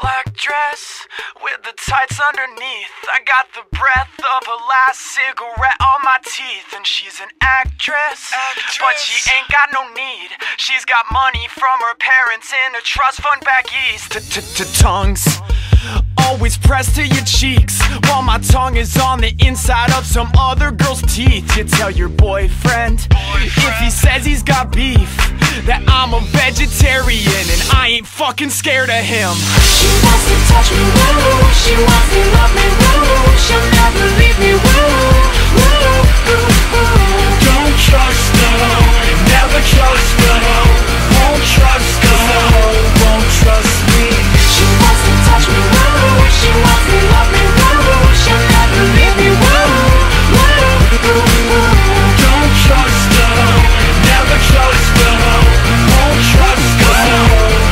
Black dress with the tights underneath. I got the breath of her last cigarette on my teeth. And she's an actress, but she ain't got no need. She's got money from her parents in a trust fund back east. Tongues always pressed to your cheeks, while my tongue is on the inside of some other girl's teeth. You tell your boyfriend, if he says he's got beef, that I'm a vegetarian and I ain't fucking scared of him. She wants to touch me, woo. She wants to love me, woo. She'll never leave me, woo. Don't trust her, never trust her. Won't trust her, won't trust me. She wants to touch me, woo. She wants to love me, woo. She'll never leave me, woo. Don't trust her, never trust her. Won't trust her,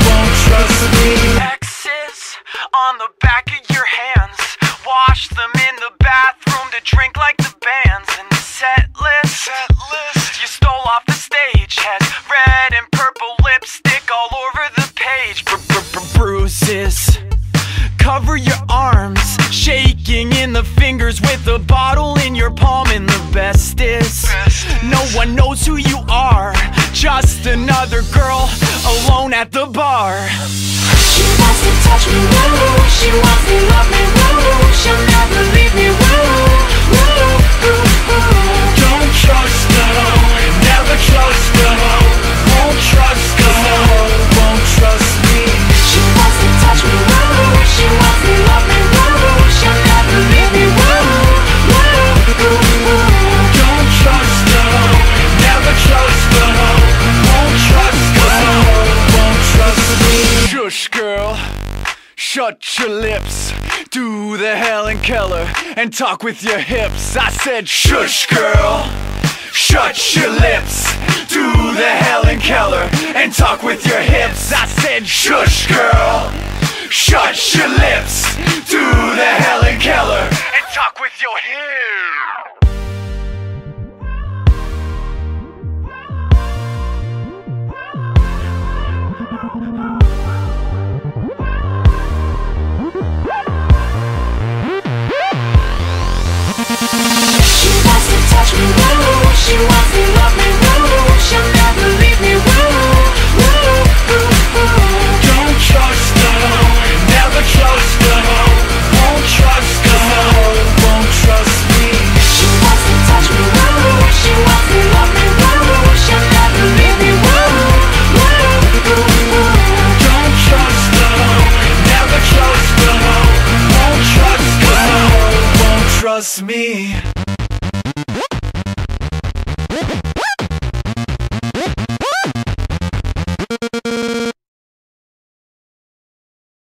won't trust me. X's on the back of your hands, wash them in the bathroom to drink like the bands. And the set list you stole off the stage has red and purple lipstick all over the page. Bruises cover your arms, shaking in the fingers with a bottle in your palm. And the best is, no one knows who you are, just another girl alone at the bar. She wants to touch me, woo. She wants to love me, woo. She'll never leave me, woo. Don't trust her, never trust her. Won't trust her, won't trust me. She wants to touch me, woo. She wants to love me, woo. She'll never leave me, woo. Don't trust her, never trust her. Won't trust her, won't trust me. Shush, girl, shut your lips. Do the Helen Keller and talk with your hips. I said shush, girl, shut your lips. Do the Helen Keller and talk with your hips. I said shush, girl, shut your lips. Do the Helen Keller and talk with your hips. She wants to touch me, woo. She wants to love me, woo. She'll never leave me, woo. Don't trust her, never trust her. Won't trust her, won't trust me. She wants to touch me, woo. She wants to love me, woo. She'll never leave me, woo. Don't trust her, never trust her. Won't trust her, won't trust me.